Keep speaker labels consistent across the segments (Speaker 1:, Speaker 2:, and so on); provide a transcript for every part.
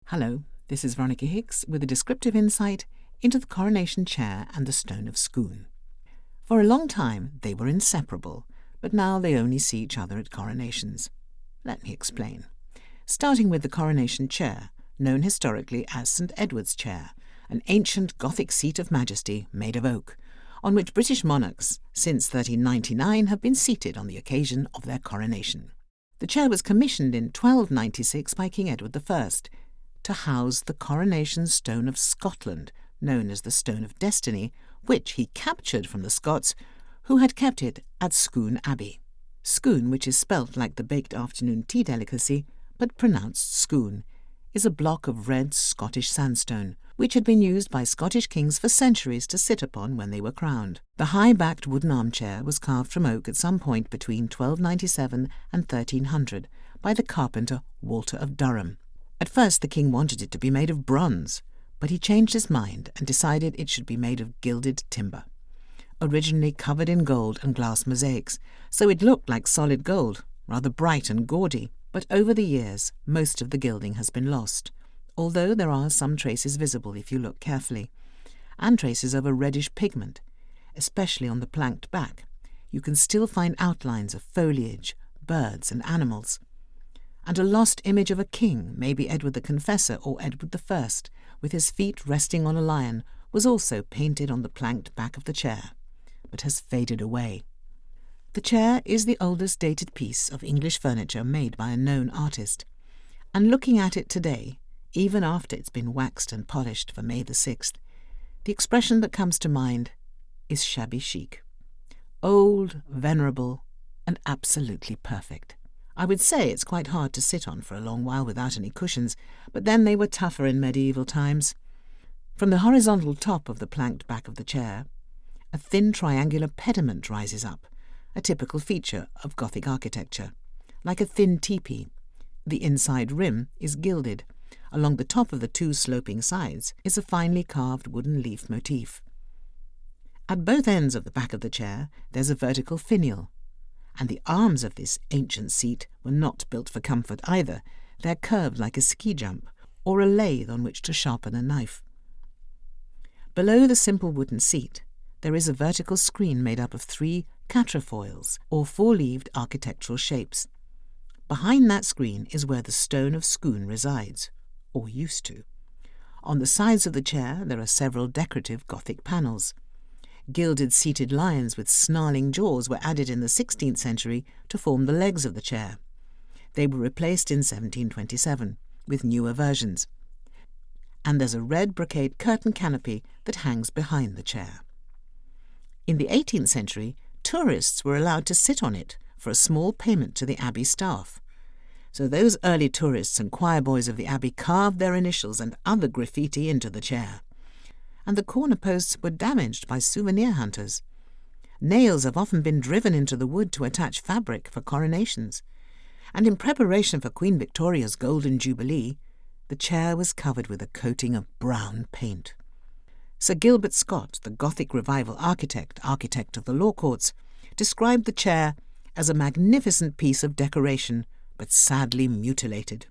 Speaker 1: Hello, this is Veronika Hyks with a descriptive insight into the Coronation Chair and the Stone of Scone. For a long time they were inseparable, but now they only see each other at coronations. Let me explain. Starting with the Coronation Chair, known historically as St Edward's Chair, an ancient Gothic seat of majesty made of oak, on which British monarchs since 1399 have been seated on the occasion of their coronation. The chair was commissioned in 1296 by King Edward I to house the Coronation Stone of Scotland, known as the Stone of Destiny, which he captured from the Scots, who had kept it at Scone Abbey. Scone, which is spelt like the baked afternoon tea delicacy, but pronounced Scone, is a block of red Scottish sandstone, which had been used by Scottish kings for centuries to sit upon when they were crowned. The high-backed wooden armchair was carved from oak at some point between 1297 and 1300 by the carpenter Walter of Durham. At first the king wanted it to be made of bronze, but he changed his mind and decided it should be made of gilded timber. Originally covered in gold and glass mosaics, so it looked like solid gold, rather bright and gaudy. But over the years, most of the gilding has been lost, although there are some traces visible if you look carefully, and traces of a reddish pigment, especially on the planked back. You can still find outlines of foliage, birds and animals. And a lost image of a king, maybe Edward the Confessor or Edward I, with his feet resting on a lion, was also painted on the planked back of the chair, but has faded away. The chair is the oldest dated piece of English furniture made by a known artist, and looking at it today, even after it's been waxed and polished for May the 6th, the expression that comes to mind is shabby chic. Old, venerable, and absolutely perfect. I would say it's quite hard to sit on for a long while without any cushions, but then they were tougher in medieval times. From the horizontal top of the planked back of the chair, a thin triangular pediment rises up, a typical feature of Gothic architecture. Like a thin teepee, the inside rim is gilded. Along the top of the two sloping sides is a finely carved wooden leaf motif. At both ends of the back of the chair there's a vertical finial, and the arms of this ancient seat were not built for comfort either. They're curved like a ski jump, or a lathe on which to sharpen a knife. Below the simple wooden seat, there is a vertical screen made up of 3 quatrefoils, or 4-leaved architectural shapes. Behind that screen is where the Stone of Scone resides, or used to. On the sides of the chair there are several decorative Gothic panels. Gilded seated lions with snarling jaws were added in the 16th century to form the legs of the chair. They were replaced in 1727 with newer versions. And there's a red brocade curtain canopy that hangs behind the chair. In the 18th century, tourists were allowed to sit on it for a small payment to the Abbey staff. So those early tourists and choir boys of the Abbey carved their initials and other graffiti into the chair. And the corner posts were damaged by souvenir hunters. Nails have often been driven into the wood to attach fabric for coronations. And in preparation for Queen Victoria's Golden Jubilee, the chair was covered with a coating of brown paint. Sir Gilbert Scott, the Gothic Revival architect of the law courts, described the chair as a magnificent piece of decoration, but sadly mutilated.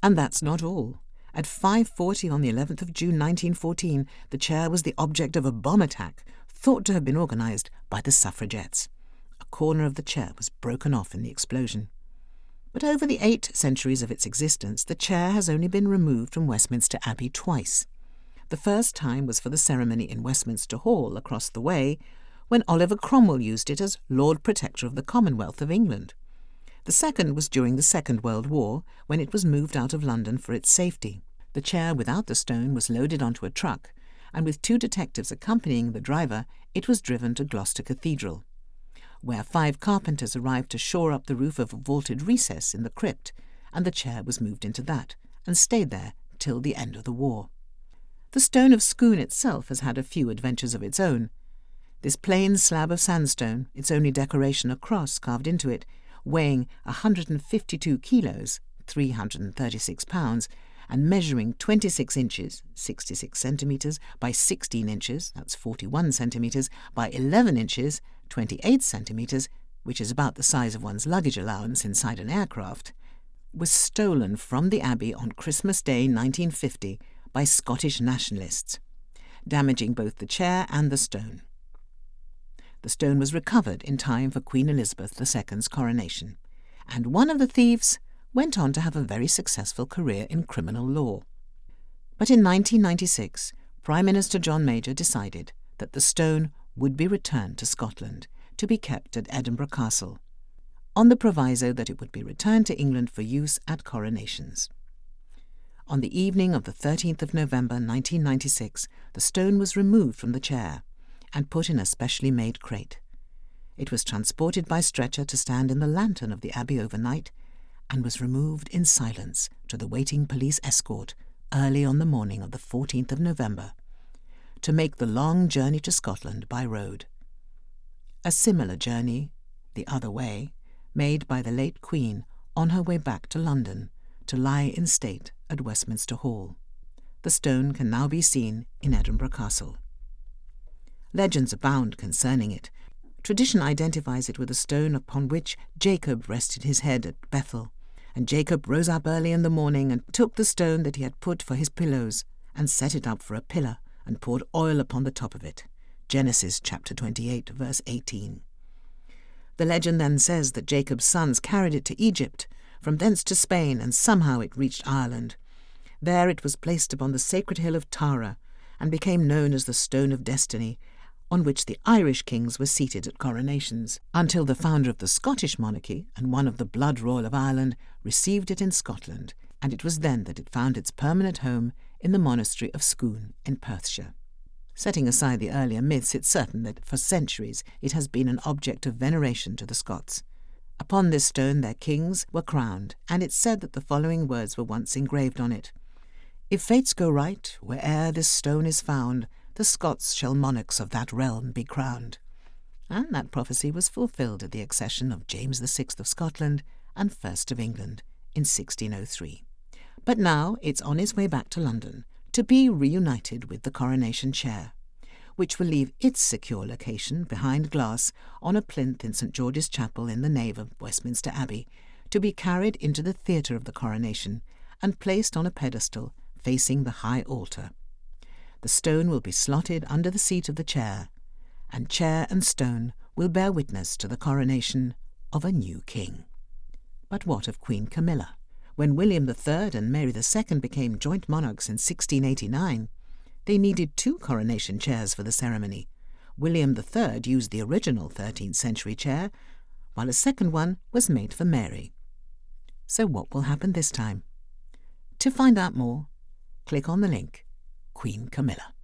Speaker 1: And that's not all. At 5:40 on the 11th of June 1914, the chair was the object of a bomb attack, thought to have been organised by the suffragettes. A corner of the chair was broken off in the explosion. But over the 8 centuries of its existence, the chair has only been removed from Westminster Abbey twice. The first time was for the ceremony in Westminster Hall across the way, when Oliver Cromwell used it as Lord Protector of the Commonwealth of England. The second was during the Second World War, when it was moved out of London for its safety. The chair without the stone was loaded onto a truck, and with 2 detectives accompanying the driver, it was driven to Gloucester Cathedral, where 5 carpenters arrived to shore up the roof of a vaulted recess in the crypt, and the chair was moved into that, and stayed there till the end of the war. The Stone of Scone itself has had a few adventures of its own. This plain slab of sandstone, its only decoration a cross carved into it, weighing 152 kilos, 336 pounds, and measuring 26 inches, 66 centimetres, by 16 inches, that's 41 centimetres, by 11 inches, 28 centimetres, which is about the size of one's luggage allowance inside an aircraft, was stolen from the Abbey on Christmas Day 1950 by Scottish nationalists, damaging both the chair and the stone. The stone was recovered in time for Queen Elizabeth II's coronation, and one of the thieves went on to have a very successful career in criminal law. But in 1996, Prime Minister John Major decided that the stone would be returned to Scotland to be kept at Edinburgh Castle, on the proviso that it would be returned to England for use at coronations. On the evening of the 13th of November 1996, the stone was removed from the chair and put in a specially made crate. It was transported by stretcher to stand in the lantern of the Abbey overnight and was removed in silence to the waiting police escort early on the morning of the 14th of November to make the long journey to Scotland by road. A similar journey, the other way, made by the late Queen on her way back to London to lie in state at Westminster Hall. The stone can now be seen in Edinburgh Castle. Legends abound concerning it. Tradition identifies it with a stone upon which Jacob rested his head at Bethel, and Jacob rose up early in the morning and took the stone that he had put for his pillows and set it up for a pillar and poured oil upon the top of it. Genesis chapter 28, verse 18. The legend then says that Jacob's sons carried it to Egypt, from thence to Spain, and somehow it reached Ireland. There it was placed upon the sacred hill of Tara and became known as the Stone of Destiny, on which the Irish kings were seated at coronations, until the founder of the Scottish monarchy and one of the blood royal of Ireland received it in Scotland, and it was then that it found its permanent home in the monastery of Scone in Perthshire. Setting aside the earlier myths, it's certain that for centuries it has been an object of veneration to the Scots. Upon this stone their kings were crowned, and it's said that the following words were once engraved on it: "If fates go right, where'er this stone is found, the Scots shall monarchs of that realm be crowned." And that prophecy was fulfilled at the accession of James VI of Scotland and First of England in 1603. But now it's on its way back to London to be reunited with the Coronation Chair, which will leave its secure location behind glass on a plinth in St George's Chapel in the nave of Westminster Abbey, to be carried into the theatre of the coronation and placed on a pedestal facing the high altar. The stone will be slotted under the seat of the chair, and chair and stone will bear witness to the coronation of a new king. But what of Queen Camilla? When William III and Mary II became joint monarchs in 1689, they needed 2 coronation chairs for the ceremony. William III used the original 13th century chair, while a second one was made for Mary. So what will happen this time? To find out more, click on the link, Queen Camilla.